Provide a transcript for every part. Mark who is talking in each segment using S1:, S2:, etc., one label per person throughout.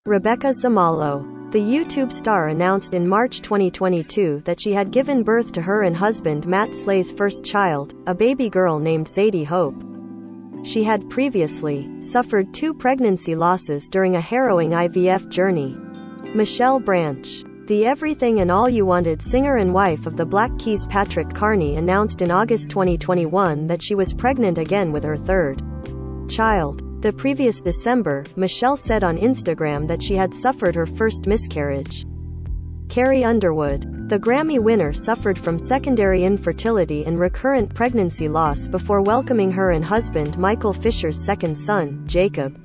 S1: Rebecca Zamalo. The YouTube star announced in March 2022 that she had given birth to her and husband Matt Slay's first child, a baby girl named Zadie Hope. She had previously suffered 2 pregnancy losses during a harrowing IVF journey. Michelle Branch. The Everything and All You Wanted singer and wife of the Black Keys Patrick Carney announced in August 2021 that she was pregnant again with her 3rd child. The previous December, Michelle said on Instagram that she had suffered her first miscarriage. Carrie Underwood. The Grammy winner suffered from secondary infertility and recurrent pregnancy loss before welcoming her and husband Michael Fisher's second son, Jacob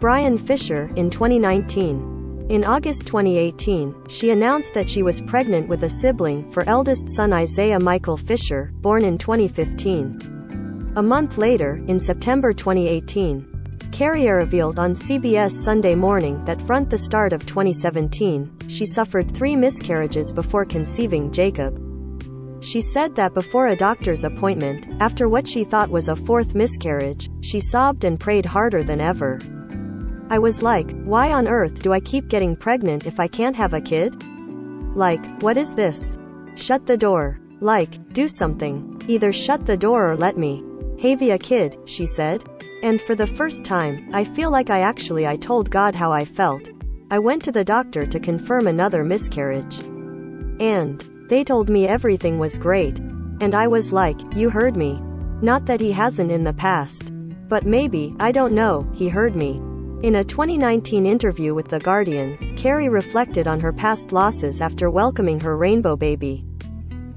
S1: Brian Fisher, in 2019. In August 2018, she announced that she was pregnant with a sibling for eldest son Isaiah Michael Fisher, born in 2015. A month later, in September 2018, Carrie revealed on CBS Sunday Morning that from the start of 2017, she suffered 3 miscarriages before conceiving Jacob. She said that before a doctor's appointment, after what she thought was a 4th miscarriage, she sobbed and prayed harder than ever. "I was like, why on earth do I keep getting pregnant if I can't have a kid? Like, what is this? Shut the door. Like, do something. Either shut the door or let me have a kid," she said. "And for the first time, I feel like I told God how I felt. I went to the doctor to confirm another miscarriage. And they told me everything was great. And I was like, you heard me. Not that he hasn't in the past. But maybe, I don't know, he heard me." In a 2019 interview with The Guardian, Carrie reflected on her past losses after welcoming her rainbow baby.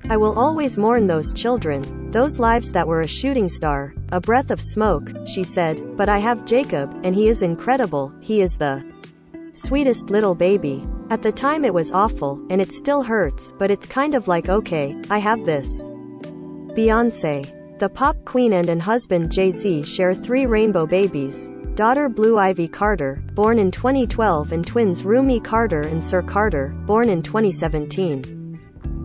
S1: "I will always mourn those children, those lives that were a shooting star, a breath of smoke," she said, "but I have Jacob, and he is incredible, he is the sweetest little baby. At the time it was awful, and it still hurts, but it's kind of like okay, I have this." Beyoncé. The pop queen and husband Jay-Z share 3 rainbow babies. Daughter Blue Ivy Carter, born in 2012, and twins Rumi Carter and Sir Carter, born in 2017.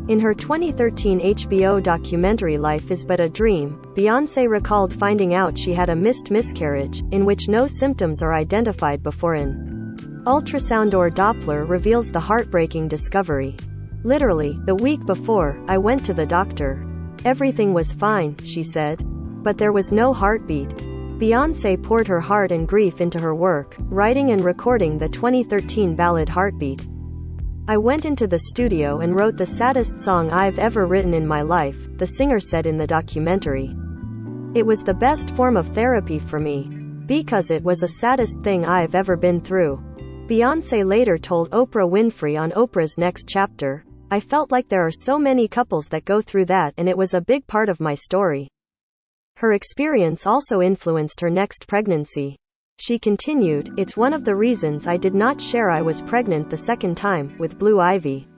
S1: In her 2013 HBO documentary Life is But a Dream, Beyoncé recalled finding out she had a missed miscarriage, in which no symptoms are identified before an ultrasound or Doppler reveals the heartbreaking discovery. "Literally, the week before, I went to the doctor. Everything was fine," she said. "But there was no heartbeat." Beyoncé poured her heart and grief into her work, writing and recording the 2013 ballad Heartbeat. "I went into the studio and wrote the saddest song I've ever written in my life," the singer said in the documentary. "It was the best form of therapy for me. Because it was the saddest thing I've ever been through." Beyoncé later told Oprah Winfrey on Oprah's Next Chapter, "I felt like there are so many couples that go through that, and it was a big part of my story." Her experience also influenced her next pregnancy. She continued, "It's one of the reasons I did not share I was pregnant the second time, with Blue Ivy.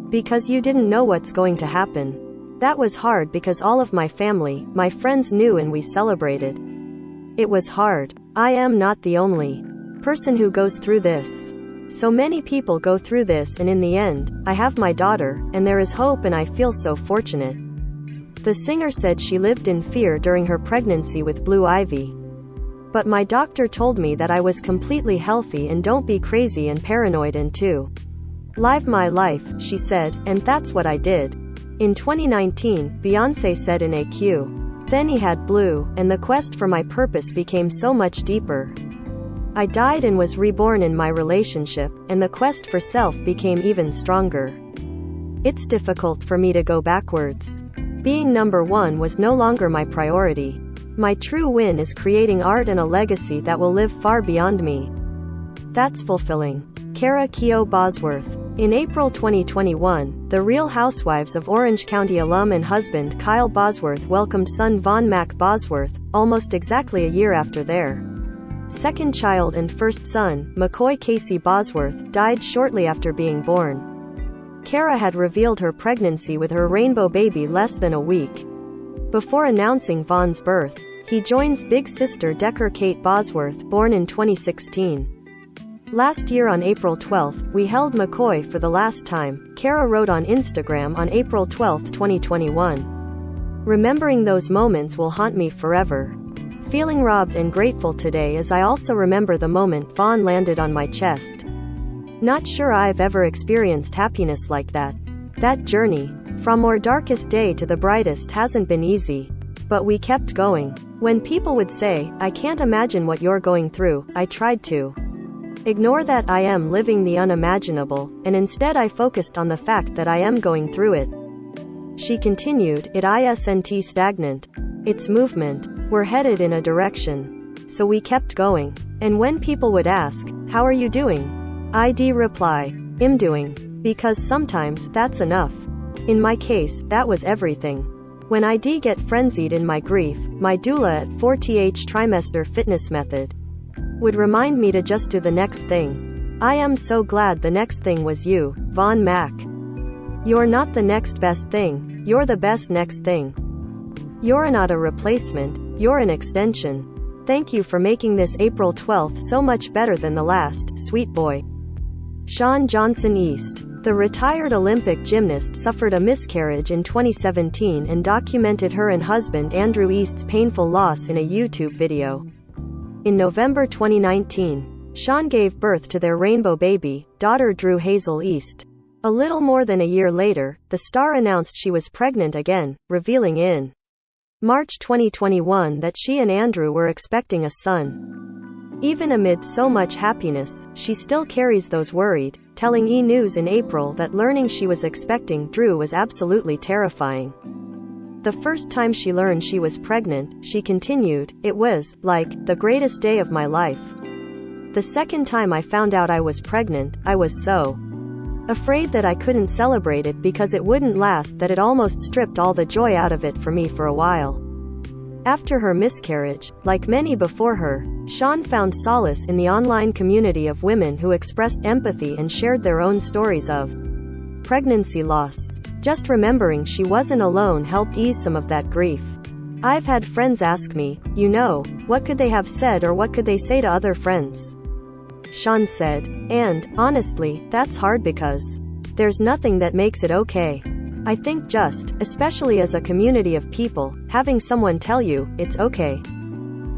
S1: Because you didn't know what's going to happen. That was hard because all of my family, my friends knew and we celebrated. It was hard. I am not the only person who goes through this. So many people go through this, and in the end, I have my daughter, and there is hope, and I feel so fortunate." The singer said she lived in fear during her pregnancy with Blue Ivy. "But my doctor told me that I was completely healthy and don't be crazy and paranoid and to live my life," she said, "and that's what I did." In 2019, Beyoncé said in AQ, "Then he had Blue, and the quest for my purpose became so much deeper. I died and was reborn in my relationship, and the quest for self became even stronger. It's difficult for me to go backwards. Being number 1 was no longer my priority. My true win is creating art and a legacy that will live far beyond me. That's fulfilling." Kara Keogh Bosworth. In April 2021, the Real Housewives of Orange County alum and husband Kyle Bosworth welcomed son Von Mac Bosworth, almost exactly a year after their second child and first son, McCoy Casey Bosworth, died shortly after being born. Kara had revealed her pregnancy with her rainbow baby less than a week before announcing Von's birth. He joins big sister Decker Kate Bosworth, born in 2016. "Last year on April 12, we held McCoy for the last time," Kara wrote on Instagram on April 12, 2021. "Remembering those moments will haunt me forever. Feeling robbed and grateful today as I also remember the moment Vaughn landed on my chest. Not sure I've ever experienced happiness like that. That journey, from our darkest day to the brightest, hasn't been easy. But we kept going. When people would say, "I can't imagine what you're going through," I tried to ignore that I am living the unimaginable, and instead I focused on the fact that I am going through it. She continued, "It isn't stagnant. It's movement. We're headed in a direction." So we kept going. And when people would ask, "How are you doing?" I'd reply, "I'm doing." Because sometimes, that's enough. In my case, that was everything. When I'd get frenzied in my grief, my doula at 4th trimester fitness method would remind me to just do the next thing. I am so glad the next thing was you, Vaughn Mack. You're not the next best thing, you're the best next thing. You're not a replacement, you're an extension. Thank you for making this April 12th so much better than the last, sweet boy. Shawn Johnson East. The retired Olympic gymnast suffered a miscarriage in 2017 and documented her and husband Andrew East's painful loss in a YouTube video. In November 2019, Shawn gave birth to their rainbow baby, daughter Drew Hazel East. A little more than a year later, the star announced she was pregnant again, revealing in March 2021 that she and Andrew were expecting a son. Even amid so much happiness, she still carries those worried, telling E! News in April that learning she was expecting Drew was absolutely terrifying. The first time she learned she was pregnant, she continued, "It was, like, the greatest day of my life. The second time I found out I was pregnant, I was so afraid that I couldn't celebrate it because it wouldn't last, that it almost stripped all the joy out of it for me for a while." After her miscarriage, like many before her, Shawn found solace in the online community of women who expressed empathy and shared their own stories of pregnancy loss. Just remembering she wasn't alone helped ease some of that grief. I've had friends ask me, what could they have said or what could they say to other friends? Shawn said, and, honestly, that's hard because there's nothing that makes it okay. I think just, especially as a community of people, having someone tell you, it's okay.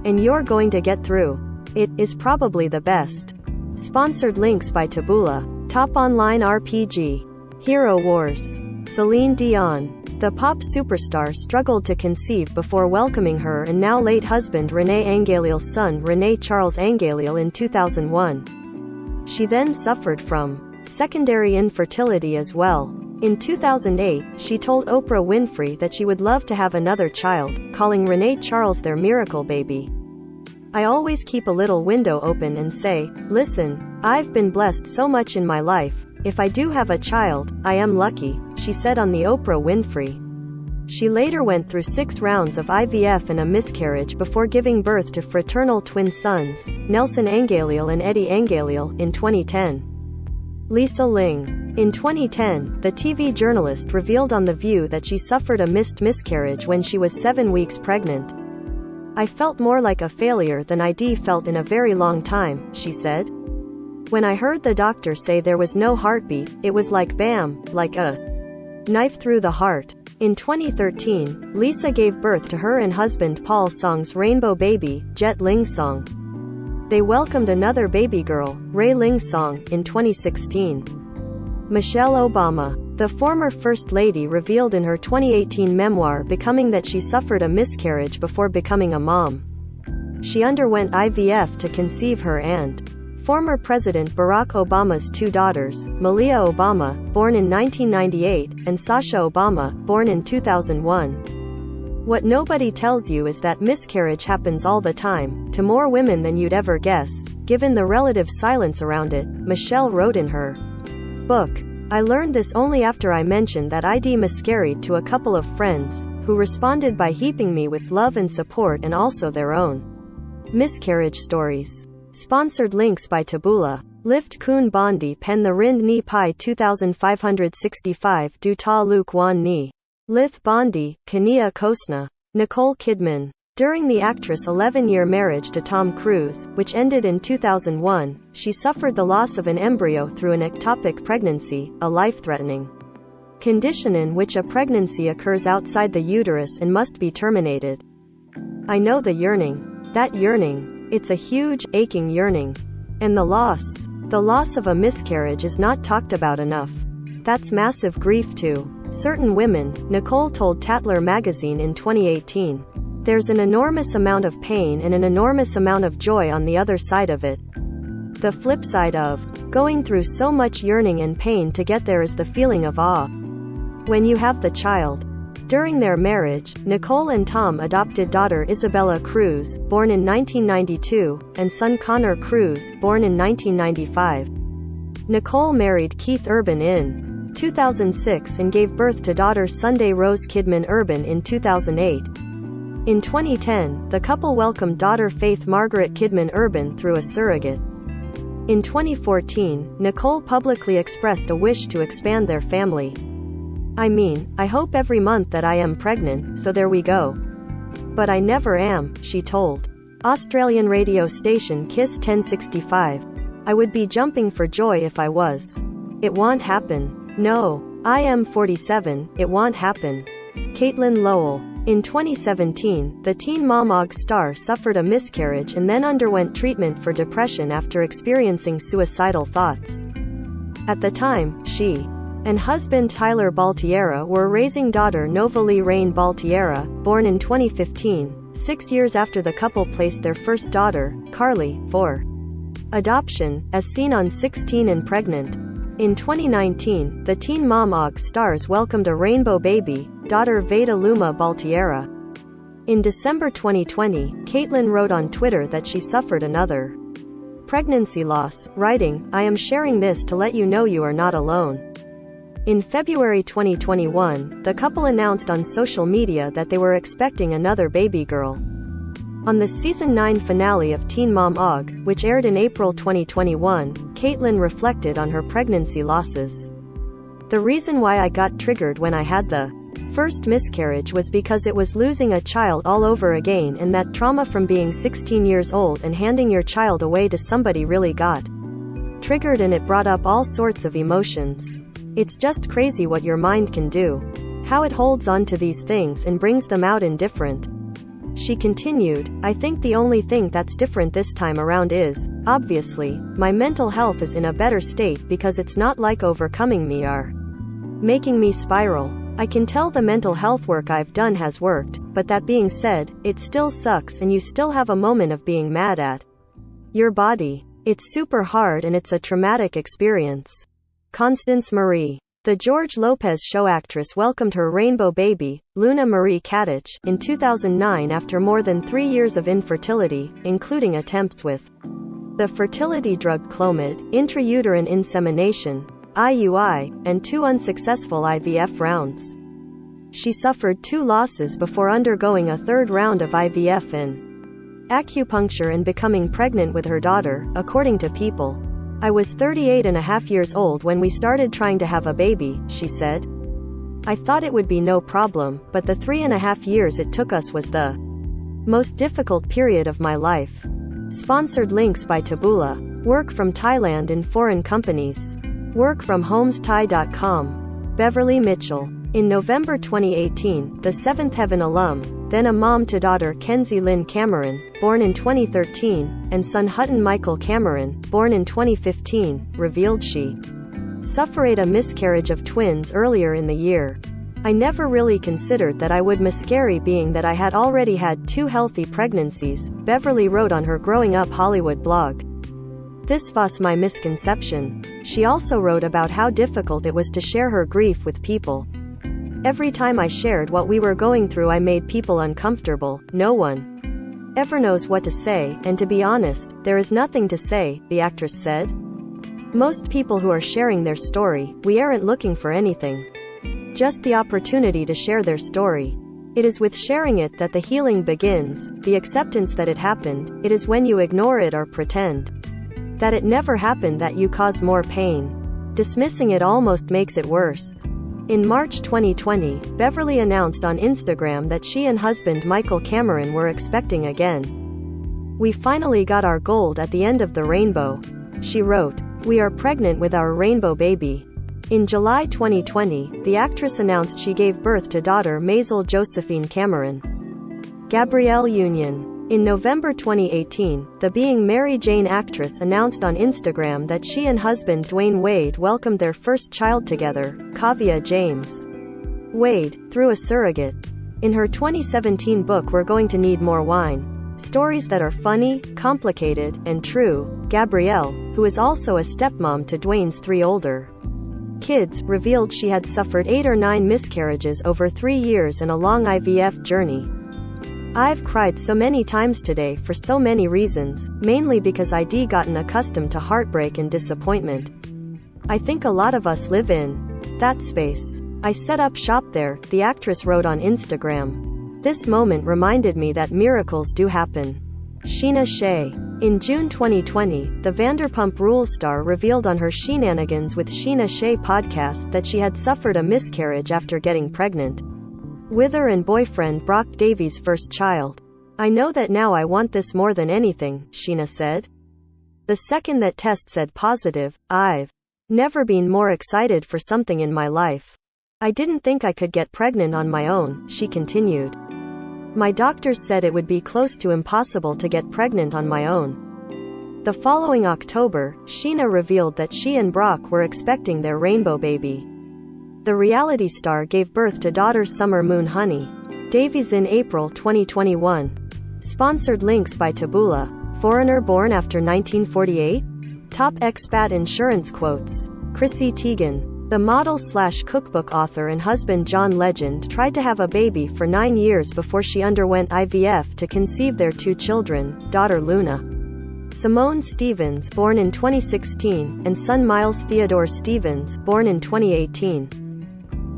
S1: And you're going to get through it, is probably the best. Sponsored links by Taboola. Top online RPG. Hero Wars. Celine Dion. The pop superstar struggled to conceive before welcoming her and now late husband René Angélil's son René Charles Angélil in 2001. She then suffered from secondary infertility as well. In 2008, she told Oprah Winfrey that she would love to have another child, calling René Charles their miracle baby. "I always keep a little window open and say, listen, I've been blessed so much in my life. If I do have a child, I am lucky," she said on the Oprah Winfrey. She later went through 6 rounds of IVF and a miscarriage before giving birth to fraternal twin sons, Nelson Angélil and Eddie Angélil, in 2010. Lisa Ling. In 2010, the TV journalist revealed on The View that she suffered a missed miscarriage when she was 7 weeks pregnant. "I felt more like a failure than I'd felt in a very long time," she said. "When I heard the doctor say there was no heartbeat, it was like bam, like a knife through the heart." In 2013, Lisa gave birth to her and husband Paul Song's rainbow baby, Jet Ling Song. They welcomed another baby girl, Ray Ling Song, in 2016. Michelle Obama. The former First Lady revealed in her 2018 memoir Becoming that she suffered a miscarriage before becoming a mom. She underwent IVF to conceive her and former President Barack Obama's 2 daughters, Malia Obama, born in 1998, and Sasha Obama, born in 2001. What nobody tells you is that miscarriage happens all the time, to more women than you'd ever guess, given the relative silence around it, Michelle wrote in her book. "I learned this only after I mentioned that I'd miscarried to a couple of friends, who responded by heaping me with love and support and also their own miscarriage stories." Sponsored links by Taboola. Lift Kun Bondi pen the Rind Ni Pai 2565 Du Ta Luke Wan Ni. Lith Bondi, Kania Kosna. Nicole Kidman. During the actress' 11-year marriage to Tom Cruise, which ended in 2001, she suffered the loss of an embryo through an ectopic pregnancy, a life-threatening condition in which a pregnancy occurs outside the uterus and must be terminated. "I know the yearning. That yearning. It's a huge, aching yearning. And the loss of a miscarriage is not talked about enough. That's massive grief too. Certain women, Nicole told Tatler magazine in 2018. There's an enormous amount of pain and an enormous amount of joy on the other side of it. The flip side of going through so much yearning and pain to get there is the feeling of awe. When you have the child. During their marriage, Nicole and Tom adopted daughter Isabella Cruz, born in 1992, and son Connor Cruz, born in 1995. Nicole married Keith Urban in 2006 and gave birth to daughter Sunday Rose Kidman Urban in 2008. In 2010, the couple welcomed daughter Faith Margaret Kidman Urban through a surrogate. In 2014, Nicole publicly expressed a wish to expand their family. I mean, I hope every month that I am pregnant, so there we go. But I never am, she told Australian radio station Kiss 1065. I would be jumping for joy if I was. It won't happen. No. I am 47, it won't happen. Caitlin Lowell. In 2017, the Teen Mom OG star suffered a miscarriage and then underwent treatment for depression after experiencing suicidal thoughts. At the time, she and husband Tyler Baltiera were raising daughter Novalee Rain Baltiera, born in 2015, 6 years after the couple placed their first daughter, Carly, for adoption, as seen on 16 and Pregnant. In 2019, the Teen Mom OG stars welcomed a rainbow baby, daughter Veda Luma Baltiera. In December 2020, Caitlin wrote on Twitter that she suffered another pregnancy loss, writing, "I am sharing this to let you know you are not alone." In February 2021, the couple announced on social media that they were expecting another baby girl. On the Season 9 finale of Teen Mom OG, which aired in April 2021, Caitlin reflected on her pregnancy losses. The reason why I got triggered when I had the first miscarriage was because it was losing a child all over again, and that trauma from being 16 years old and handing your child away to somebody really got triggered, and it brought up all sorts of emotions. It's just crazy what your mind can do. How it holds on to these things and brings them out in different. She continued, "I think the only thing that's different this time around is, obviously, my mental health is in a better state because it's not like overcoming me or making me spiral. I can tell the mental health work I've done has worked, but that being said, it still sucks and you still have a moment of being mad at your body. It's super hard and it's a traumatic experience." Constance Marie. The George Lopez show actress welcomed her rainbow baby, Luna Marie Katich, in 2009 after more than 3 years of infertility, including attempts with the fertility drug Clomid, intrauterine insemination, IUI, and 2 unsuccessful IVF rounds. She suffered 2 losses before undergoing a 3rd round of IVF and acupuncture and becoming pregnant with her daughter, according to People. "I was 38 and a half years old when we started trying to have a baby," she said. "I thought it would be no problem, but the 3.5 years it took us was the most difficult period of my life." Sponsored links by Taboola. Work from Thailand in foreign companies. Work from homesthai.com. Beverly Mitchell. In November 2018, the Seventh Heaven alum, then a mom to daughter Kenzie Lynn Cameron, born in 2013, and son Hutton Michael Cameron, born in 2015, revealed she suffered a miscarriage of twins earlier in the year. "I never really considered that I would miscarry, being that I had already had 2 healthy pregnancies," Beverly wrote on her Growing Up Hollywood blog. "This was my misconception." She also wrote about how difficult it was to share her grief with people. "Every time I shared what we were going through, I made people uncomfortable. No one ever knows what to say, and to be honest, there is nothing to say," the actress said. "Most people who are sharing their story, we aren't looking for anything. Just the opportunity to share their story. It is with sharing it that the healing begins, the acceptance that it happened. It is when you ignore it or pretend that it never happened that you cause more pain. Dismissing it almost makes it worse." In March 2020, Beverly announced on Instagram that she and husband Michael Cameron were expecting again. "We finally got our gold at the end of the rainbow," she wrote. "We are pregnant with our rainbow baby." In July 2020, the actress announced she gave birth to daughter Maisel Josephine Cameron. Gabrielle Union. In November 2018, the Being Mary Jane actress announced on Instagram that she and husband Dwayne Wade welcomed their first child together, Kavya James Wade, through a surrogate. In her 2017 book We're Going to Need More Wine, stories that are funny, complicated, and true, Gabrielle, who is also a stepmom to Dwayne's 3 older kids, revealed she had suffered 8 or 9 miscarriages over 3 years and a long IVF journey. "I've cried so many times today for so many reasons, mainly because I'd gotten accustomed to heartbreak and disappointment. I think a lot of us live in that space. I set up shop there," the actress wrote on Instagram. "This moment reminded me that miracles do happen." Sheena Shea. In June 2020, the Vanderpump Rules star revealed on her Shenanigans with Sheena Shea podcast that she had suffered a miscarriage after getting pregnant with her and boyfriend Brock Davies' first child. "I know that now I want this more than anything," Sheena said. "The second that test said positive, I've never been more excited for something in my life. I didn't think I could get pregnant on my own," she continued. "My doctors said it would be close to impossible to get pregnant on my own." The following October, Sheena revealed that she and Brock were expecting their rainbow baby. The reality star gave birth to daughter Summer Moon Honey Davies in April 2021. Sponsored links by Taboola. Foreigner born after 1948? Top expat insurance quotes. Chrissy Teigen. The model/cookbook author and husband John Legend tried to have a baby for 9 years before she underwent IVF to conceive their 2 children, daughter Luna Simone Stevens, born in 2016, and son Miles Theodore Stevens, born in 2018.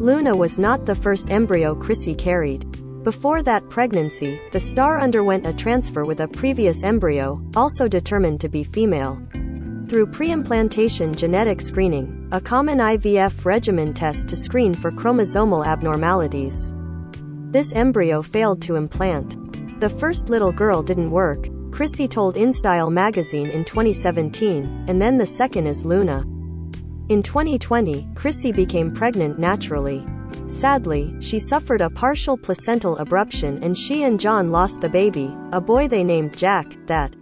S1: Luna was not the first embryo Chrissy carried. Before that pregnancy, the star underwent a transfer with a previous embryo, also determined to be female. Through pre-implantation genetic screening, a common IVF regimen test to screen for chromosomal abnormalities. This embryo failed to implant. The first little girl didn't work, Chrissy told InStyle magazine in 2017, and then the second is Luna. In 2020, Chrissy became pregnant naturally. Sadly, she suffered a partial placental abruption and she and John lost the baby, a boy they named Jack, that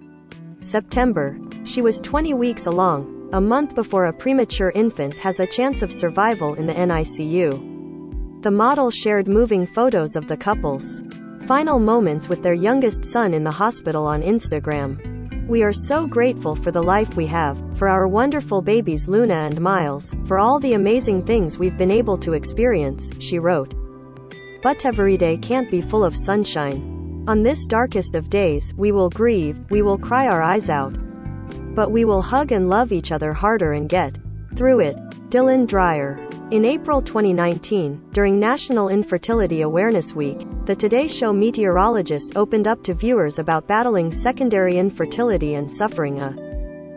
S1: September. She was 20 weeks along, a month before a premature infant has a chance of survival in the NICU. The model shared moving photos of the couple's final moments with their youngest son in the hospital on Instagram. "We are so grateful for the life we have, for our wonderful babies Luna and Miles, for all the amazing things we've been able to experience," she wrote. "But every day can't be full of sunshine. On this darkest of days, we will grieve, we will cry our eyes out. But we will hug and love each other harder and get through it." Dylan Dreyer. In April 2019, during National Infertility Awareness Week, the Today Show meteorologist opened up to viewers about battling secondary infertility and suffering a.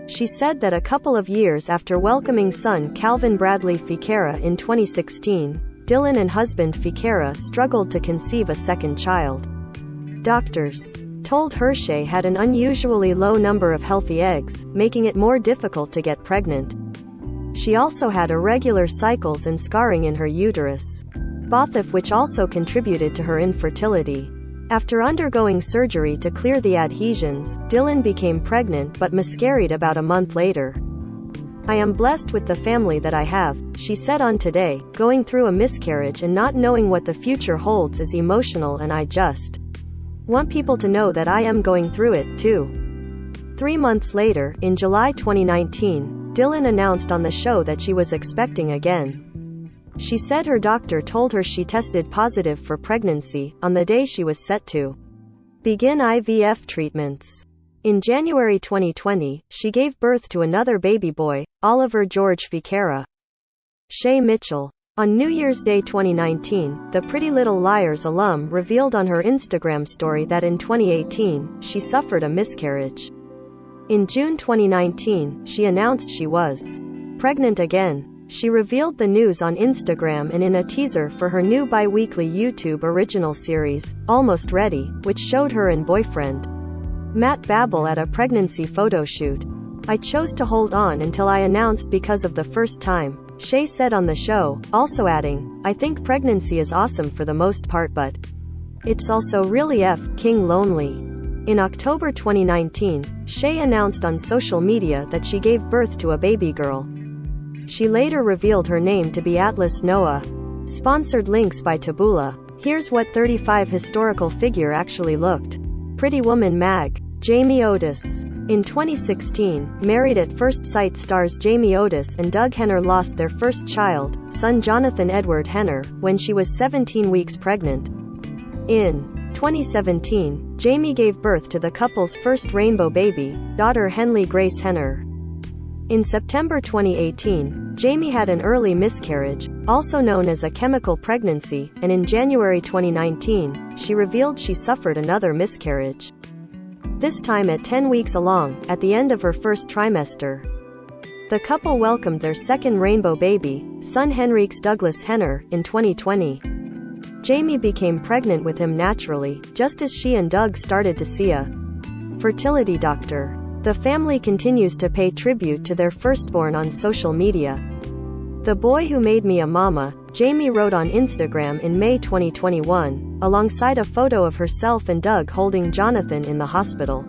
S1: She said that a couple of years after welcoming son Calvin Bradley Ficarra in 2016, Dylan and husband Ficarra struggled to conceive a second child. Doctors told her she had an unusually low number of healthy eggs, making it more difficult to get pregnant. She also had irregular cycles and scarring in her uterus, both of which also contributed to her infertility. After undergoing surgery to clear the adhesions, Dylan became pregnant but miscarried about a month later. "I am blessed with the family that I have," she said on Today. "Going through a miscarriage and not knowing what the future holds is emotional and I just want people to know that I am going through it, too." 3 months later, in July 2019, Dylan announced on the show that she was expecting again. She said her doctor told her she tested positive for pregnancy on the day she was set to begin IVF treatments. In January 2020, she gave birth to another baby boy, Oliver George Ficarra. Shay Mitchell. On New Year's Day 2019, the Pretty Little Liars alum revealed on her Instagram story that in 2018, she suffered a miscarriage. In June 2019, she announced she was pregnant again. She revealed the news on Instagram and in a teaser for her new bi-weekly YouTube original series, Almost Ready, which showed her and boyfriend Matt Babel at a pregnancy photo shoot. "I chose to hold on until I announced because of the first time," Shay said on the show, also adding, "I think pregnancy is awesome for the most part, but it's also really f***ing lonely." In October 2019, Shay announced on social media that she gave birth to a baby girl. She later revealed her name to be Atlas Noah. Sponsored links by Taboola. Here's what 35 historical figure actually looked. Pretty Woman mag. Jamie Otis. In 2016, Married at First Sight stars Jamie Otis and Doug Henner lost their first child, son Jonathan Edward Henner, when she was 17 weeks pregnant. In 2017, Jamie gave birth to the couple's first rainbow baby, daughter Henley Grace Henner. In September 2018, Jamie had an early miscarriage, also known as a chemical pregnancy, and in January 2019, she revealed she suffered another miscarriage. This time at 10 weeks along, at the end of her first trimester. The couple welcomed their second rainbow baby, son Henriques Douglas Henner, in 2020. Jamie became pregnant with him naturally, just as she and Doug started to see a fertility doctor. The family continues to pay tribute to their firstborn on social media. "The boy who made me a mama," Jamie wrote on Instagram in May 2021, alongside a photo of herself and Doug holding Jonathan in the hospital.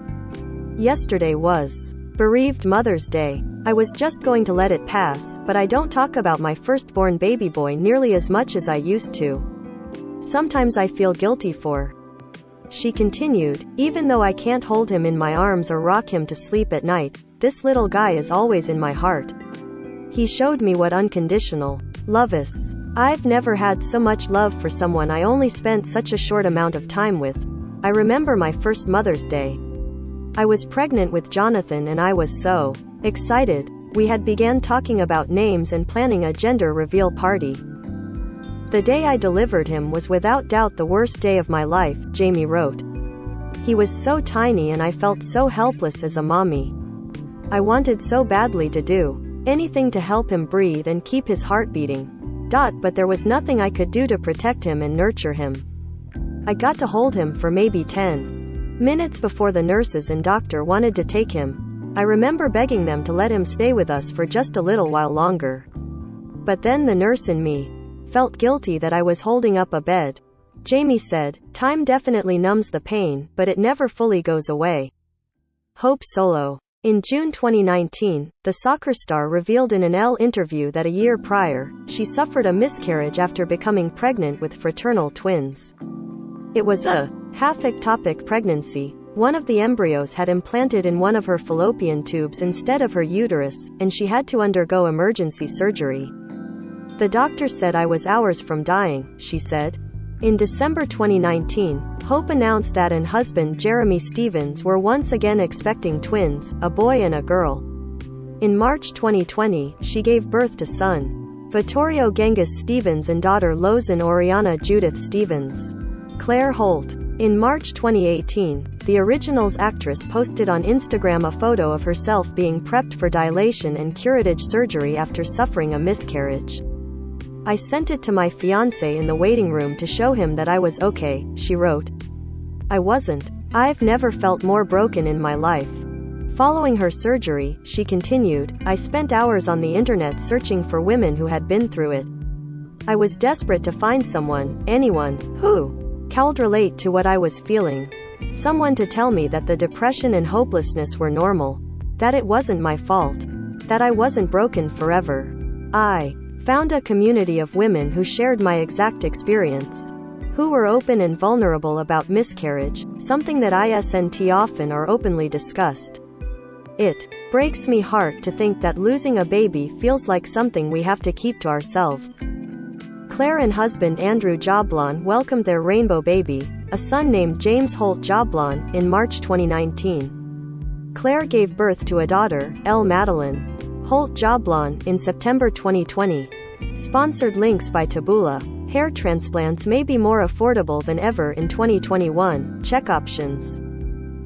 S1: "Yesterday was Bereaved Mother's Day. I was just going to let it pass, but I don't talk about my firstborn baby boy nearly as much as I used to. Sometimes I feel guilty for." She continued, "Even though I can't hold him in my arms or rock him to sleep at night, this little guy is always in my heart. He showed me what unconditional love is. I've never had so much love for someone I only spent such a short amount of time with. I remember my first Mother's Day. I was pregnant with Jonathan and I was so excited. We had began talking about names and planning a gender reveal party. The day I delivered him was without doubt the worst day of my life," Jamie wrote. "He was so tiny and I felt so helpless as a mommy. I wanted so badly to do anything to help him breathe and keep his heart beating. But there was nothing I could do to protect him and nurture him. I got to hold him for maybe 10 minutes before the nurses and doctor wanted to take him. I remember begging them to let him stay with us for just a little while longer. But then the nurse in me felt guilty that I was holding up a bed." Jamie said, "Time definitely numbs the pain, but it never fully goes away." Hope Solo. In June 2019, the soccer star revealed in an Elle interview that a year prior, she suffered a miscarriage after becoming pregnant with fraternal twins. It was a half-ectopic pregnancy. One of the embryos had implanted in one of her fallopian tubes instead of her uterus, and she had to undergo emergency surgery. "The doctor said I was hours from dying," she said. In December 2019, Hope announced that and husband Jeremy Stevens were once again expecting twins, a boy and a girl. In March 2020, she gave birth to son Vittorio Genghis Stevens and daughter Lozan Oriana Judith Stevens. Claire Holt. In March 2018, the Originals actress posted on Instagram a photo of herself being prepped for dilation and curettage surgery after suffering a miscarriage. "I sent it to my fiancé in the waiting room to show him that I was okay," she wrote. "I wasn't. I've never felt more broken in my life." Following her surgery, she continued, "I spent hours on the internet searching for women who had been through it. I was desperate to find someone, anyone, who could relate to what I was feeling. Someone to tell me that the depression and hopelessness were normal. That it wasn't my fault. That I wasn't broken forever. I found a community of women who shared my exact experience. Who were open and vulnerable about miscarriage, something that isn't often or openly discussed. It breaks me heart to think that losing a baby feels like something we have to keep to ourselves." Claire and husband Andrew Joblon welcomed their rainbow baby, a son named James Holt Joblon, in March 2019. Claire gave birth to a daughter, Elle Madeline Holt Joblon, in September 2020. Sponsored links by Taboola. Hair transplants may be more affordable than ever in 2021. Check options.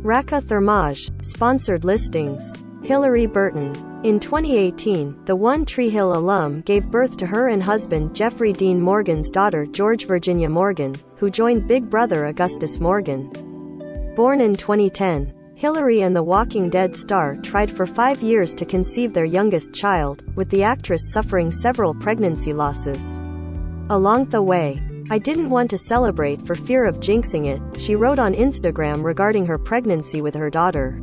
S1: Raka Thermage. Sponsored listings. Hillary Burton. In 2018, the One Tree Hill alum gave birth to her and husband Jeffrey Dean Morgan's daughter George Virginia Morgan, who joined Big Brother Augustus Morgan. Born in 2010, Hillary and The Walking Dead star tried for 5 years to conceive their youngest child, with the actress suffering several pregnancy losses along the way. I didn't want to celebrate for fear of jinxing it, she wrote on Instagram regarding her pregnancy with her daughter.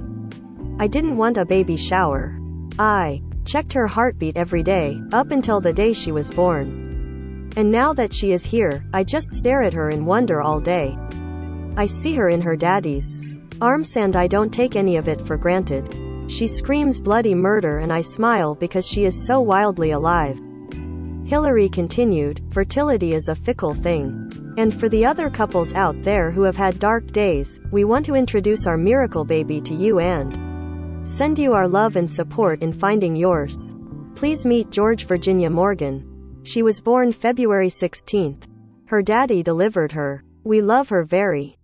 S1: I didn't want a baby shower. I checked her heartbeat every day, up until the day she was born. And now that she is here, I just stare at her in wonder all day. I see her in her daddy's arms and I don't take any of it for granted. She screams bloody murder and I smile because she is so wildly alive. Hillary continued, fertility is a fickle thing. And for the other couples out there who have had dark days, we want to introduce our miracle baby to you and send you our love and support in finding yours. Please meet George Virginia Morgan. She was born February 16th. Her daddy delivered her. We love her very